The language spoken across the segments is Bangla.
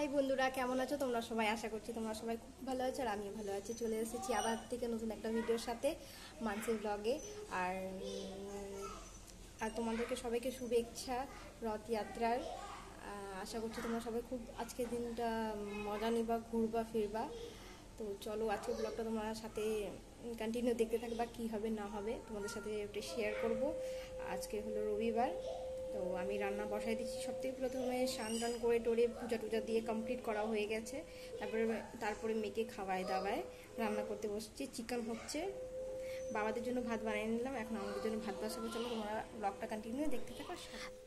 হাই বন্ধুরা, কেমন আছো তোমরা সবাই? আশা করছি তোমরা সবাই খুব ভালো আছো আর আমিও ভালো আছি। চলে এসেছি আবার থেকে নতুন একটা ভিডিওর সাথে, মানসির ব্লগে। আর আর তোমাদেরকে সবাইকে শুভেচ্ছা রথযাত্রার। আশা করছি তোমরা সবাই খুব আজকের দিনটা মজা নিবা, ঘুরবা ফিরবা। তো চলো আজকের ব্লগটা তোমার সাথে কন্টিনিউ দেখতে থাকবা, কী হবে না হবে তোমাদের সাথে একটু শেয়ার করব। আজকে হলো রবিবার, তো আমি রান্না বসাই দিচ্ছি। সবথেকে প্রথমে স্নান টান করে টোরে পূজা টুজা দিয়ে কমপ্লিট করা হয়ে গেছে। তারপরে মেয়েকে খাওয়ায় দাওয়ায় রান্না করতে বসছি। চিকেন হচ্ছে, বাবাদের জন্য ভাত বানিয়ে নিলাম, এখন আমাদের জন্য ভাত বসাবো। চলো তোমরা ব্লগটা কন্টিনিউ দেখতে থাকো।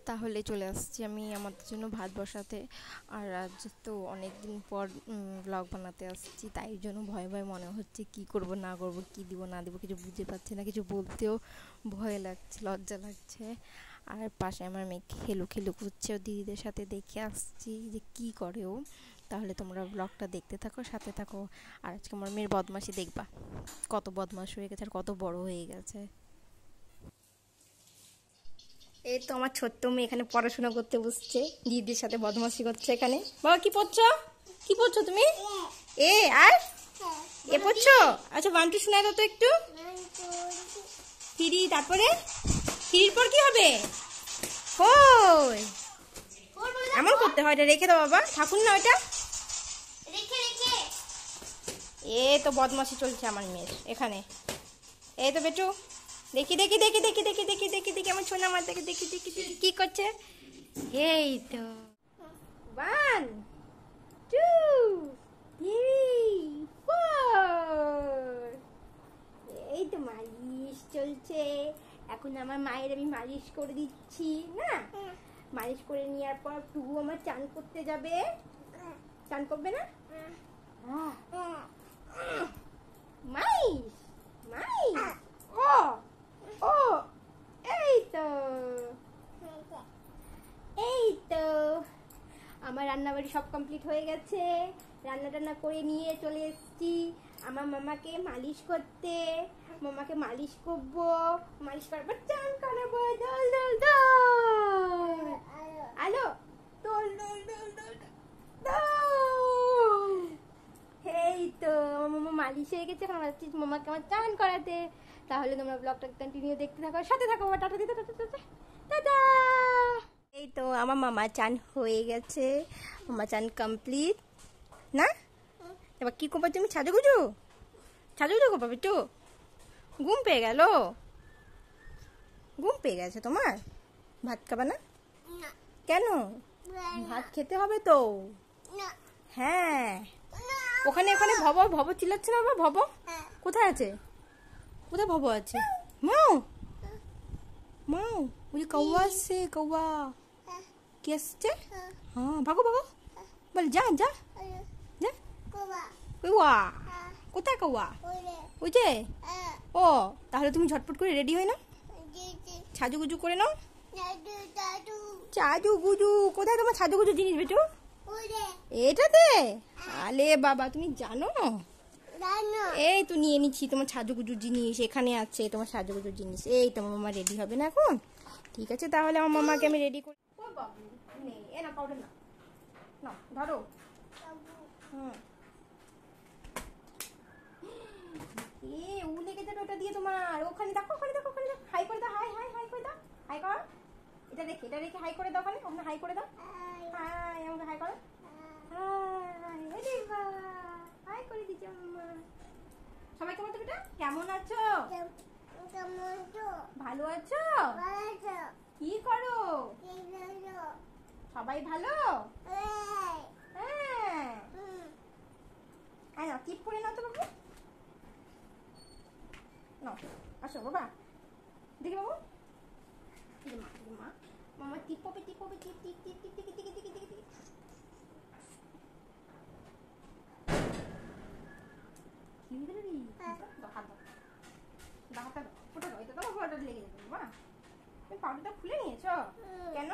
তাহলে চলে আসছি আমি আমাদের জন্য ভাত বসাতে। আর আজ তো অনেক দিন পর ব্লগ বানাতে আসছি, তাই জন্য ভয় ভয় মনে হচ্ছে, কি করব না করব, কি দিব না দিব কিছু বুঝতে পারছি না, কিছু বলতেও ভয় লাগছে, লজ্জা লাগছে। আর পাশে আমার মেয়ে খেলু খেলু করছে, ও দিদিদের সাথে দেখে আসছি যে কি করে ও। তাহলে তোমরা ব্লগটা দেখতে থাকো, সাথে থাকো। আর আজকে আমার মেয়ের বদমাশি দেখবা, কত বদমাশ হয়ে গেছে আর কত বড় হয়ে গেছে। এই তো আমার ছোট্ট মেয়ে এখানে পড়াশোনা করতে বসছে, দিদির সাথে বদমাশি করছে এখানে। বাবা কি পড়ছো, কি পড়ছো তুমি? এ আর এ পড়ছো? আচ্ছা ওয়ান টু শোনায় দাও তো একটু। থ্রি, তারপরে থ্রির পর কি হবে? ফোর। এমন করতে হয়, এটা রেখে দাও বাবা, ঠাকুর না ওটা। এ তো বদমাশি চলছে আমার মেয়ের এখানে। এই তো বেটু, দেখি দেখি দেখি দেখি দেখি দেখি দেখি দেখি আমার সোনা মা, দেখি দেখি দেখি দেখি কি করছে। এই তো ওয়ান টু থ্রি ফোর। এই তো মালিশ চলছে এখন। আমার মায়ের আমি মালিশ করে দিচ্ছি না, মালিশ করে নেওয়ার পর টুকু আমার চান করতে যাবে। চান করবে না? মাইশ মাইশ, ও ও, এই তো এই তো আমার রান্নাবাড়ি সব কমপ্লিট হয়ে গেছে। রান্না টান্না করে নিয়ে চলে এসেছি আমার মামাকে মালিশ করতে। মামাকে মালিশ করবো, মালিশ করার পর চান করাবো। দোল দোল দোল, আলো দোল দোল দোল দোল দোল। এই তো আমার মামা মালিশ হয়ে গেছে, এখন আমার মামাকে আমার চান করাতে। তাহলে তোমরা ব্লগটা কন্টিনিউ দেখতে থাকো, সাথে থাকো। টাটা দিতে, টাটা। এই তো আমার মামা চান হয়ে গেছে, মামা চান কমপ্লিট না। এবার কি করবো তুমি? সাজুগুজু সাজুগুজু করবো একটু? ঘুম পেয়ে গেল, ঘুম পেয়ে গেছে তোমার? ভাত খাবা না কেন? ভাত খেতে হবে তো। হ্যাঁ, ওখানে ওখানে ভব ভব চিল্লাচ্ছে না বাবা? ভব কোথায় আছে? কোথায় ভব আছে? মাও মাও, ওই কৌয়া আসছে, কৌয়া কি আসছে? হ্যাঁ ভাগো ভাগো, বল যা যা যা। কৌয়া কোথায়? কৌয়া ওই যে। ও তাহলে তুমি ঝটপট করে রেডি হয়ে নাও, সাজুগুজু করে নাও। সাজুগুজু কোথায় তোমার সাজুগুজু জিনিস বেটু? এটাতে? আলে বাবা তুমি জানো? এই তো নিয়ে নিচ্ছি তোমার সাজুগুজুর জিনিস, এখানে আছে তোমার সাজুগুজুর জিনিস। এই তো আমার মামা রেডি হবে না এখন? ঠিক আছে, তাহলে আমার মামাকে আমি রেডি করি। এ না পাউডার না, না ধরো। হুম, এ উ লেগে যাবে ওটা দিয়ে তোমার। ওখানে দেখো, ওখানে দেখো, ওখানে দেখো। হাই করে দাও, হাই হাই হাই করে দাও, হাই কর। এটা রেখে, এটা রেখে হাই করে দাও। ওখানে ওখানে হাই করে দাও। হাই, আমাকে হাই করো। হাই, আরে বাহ, হাই করে দিচ্ছি মাম্মা। সবাই কেমন? তুমি কেমন আছো? ভালো আছো? কি করো? সবাই ভালো? হ্যাঁ, না টিপ করে নাও তো বাবু। নাও, আসো বাবা, দেখি বাবু। মা মামা টিপ পপে, টিপ পপে, টিপ টিপ টিপ টিপ টিপ টিপ টিপ টিপ টিপ। কি হয়ে গেল রে? হাত দাও, হাতটা দাও, ফোটা দাও। এটা তোমার ফোটা লেগে যাবে মা। তুমি পাউডারটা খুলে নিয়েছো কেন?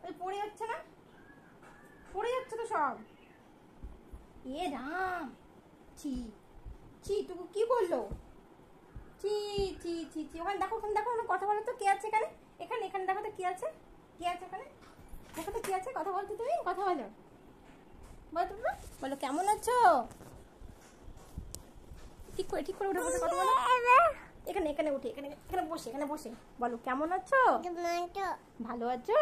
ওই পড়ে যাচ্ছে না? পড়ে যাচ্ছে তো সব। এ রাম, ছি ছি, টুকু কি বললো? ছি ছি ছি ছি। ওখানে দেখো, ওখানে দেখো, ওখানে কথা বলো তো, কে আছে এখানে? এখানে এখানে দেখো তো কি আছে, কি আছে ওখানে? দেখো তো কি আছে, কথা বলতো তুমি, কথা বলো। বলো কেমন আছো? ঠিক করে উঠে বসে কথা বলো। এখানে উঠে এখানে বসে বলো কেমন আছো? ভালো আছো?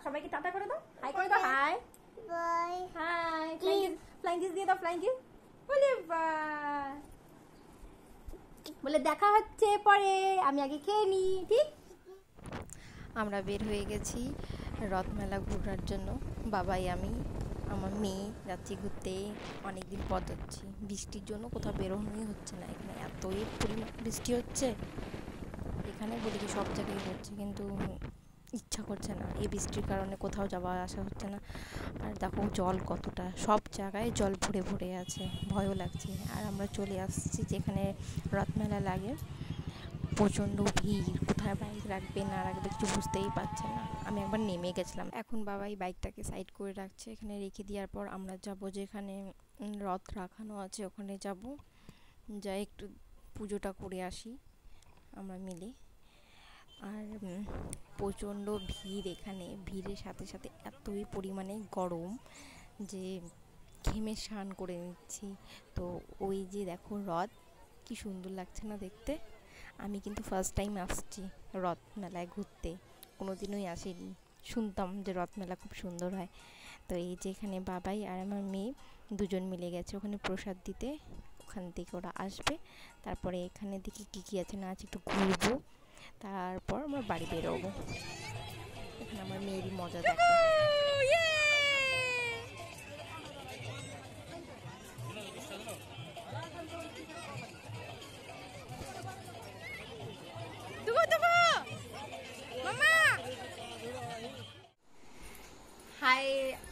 সবাইকে টাটা করে দাও, হাই করে দাও। হাই হাই, ফ্লাইং কিস দিয়ে দাও, ফ্লাইং কিস। বলে দেখা হচ্ছে পরে, আমি আগে খেয়ে নিই। ঠিক, আমরা বের হয়ে গেছি রথমেলা ঘোরার জন্য। বাবাই আমি আমার মেয়ে যাচ্ছি ঘুরতে। অনেকদিন পর যাচ্ছি, বৃষ্টির জন্য কোথাও বেরোনোই হচ্ছে না। এখানে এতই পরিমাণ বৃষ্টি হচ্ছে, এখানে বলি কি সব জায়গায় হচ্ছে, কিন্তু ইচ্ছা করছে না। এই বৃষ্টির কারণে কোথাও যাওয়া আসা হচ্ছে না। আর দেখো জল কতটা, সব জায়গায় জল ভরে ভরে আছে, ভয়ও লাগছে। আর আমরা চলে আসছি যেখানে রথমেলা লাগে, প্রচণ্ড ভিড়, কোথায় বাইক রাখবে না রাখবে কিছু বুঝতেই পারছে না। আমি একবার নেমে গেছিলাম। এখন বাবাই বাইকটাকে সাইড করে রাখছে। এখানে রেখে দেওয়ার পর আমরা যাব যেখানে রথ রাখানো আছে, ওখানে যাব, যাই একটু পুজোটা করে আসি আমরা মিলে। আর প্রচণ্ড ভিড় এখানে, ভিড়ের সাথে সাথে এতই পরিমাণে গরম যে ঘেমে স্নান করে নিচ্ছি। তো ওই যে দেখো রথ, কি সুন্দর লাগছে না দেখতে। আমি কিন্তু ফার্স্ট টাইম আসছি রথ মেলায় ঘুরতে, কোনোদিনই আসিনি। শুনতাম যে রথ মেলা খুব সুন্দর হয়। তো এই যে এখানে বাবাই আর আমার মেয়ে দুজন মিলে গেছে ওখানে প্রসাদ দিতে। ওখান থেকে ওরা আসবে, তারপরে এখানে দেখি কী আছে না আছে একটু ঘুরবো, তারপর আমরা বাড়ি বেরোবো। এখানে আমার মেয়েরই মজা দেখো। হাই,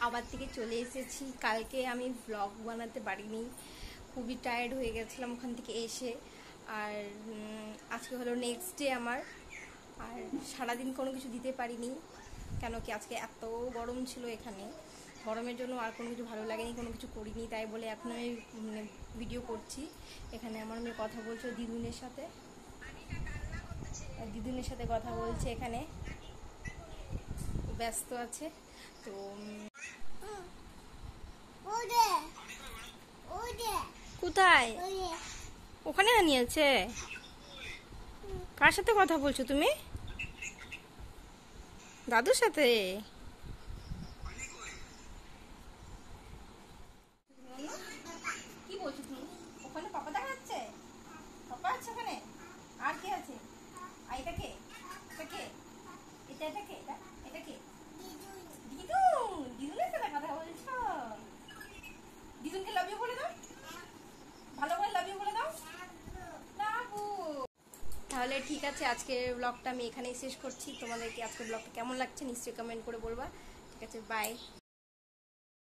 আবার থেকে চলে এসেছি। কালকে আমি ব্লগ বানাতে পারিনি, খুবই টায়ার্ড হয়ে গেছিলাম ওখান থেকে এসে। আর আজকে হলো নেক্সট ডে আমার। আর সারাদিন কোনো কিছু দিতে পারিনি, কেন কি আজকে এত গরম ছিল এখানে। গরমের জন্য আর কোনো কিছু ভালো লাগেনি, কোনো কিছু করিনি, তাই বলে এখন আমি ভিডিও করছি। এখানে আমার মেয়ে কথা বলছে দিদুনের সাথে, কথা বলছে, এখানে ব্যস্ত আছে। তো কোথায়? ওখানে দাঁড়িয়েছে। কার সাথে কথা বলছো তুমি? দাদুর সাথে? কি বলছো তুমি? ওখানে পাপা দেখা যাচ্ছে? পাপা আছে ওখানে? আর কে আছে? আর এটা কে? এটা কে? এটা কে? এটা কে? দিদুনের সাথে কথা বলছো? দিদুনকে লাভ ইউ বলে দাও, ভালো করে লাভ ইউ বলে দাও। তাহলে ঠিক আছে, আজকের ব্লগটা আমি এখানেই শেষ করছি। তোমাদেরকে আজকের ব্লগটা কেমন লাগছে নিশ্চয়ই কমেন্ট করে বলবা। ঠিক আছে, বাই।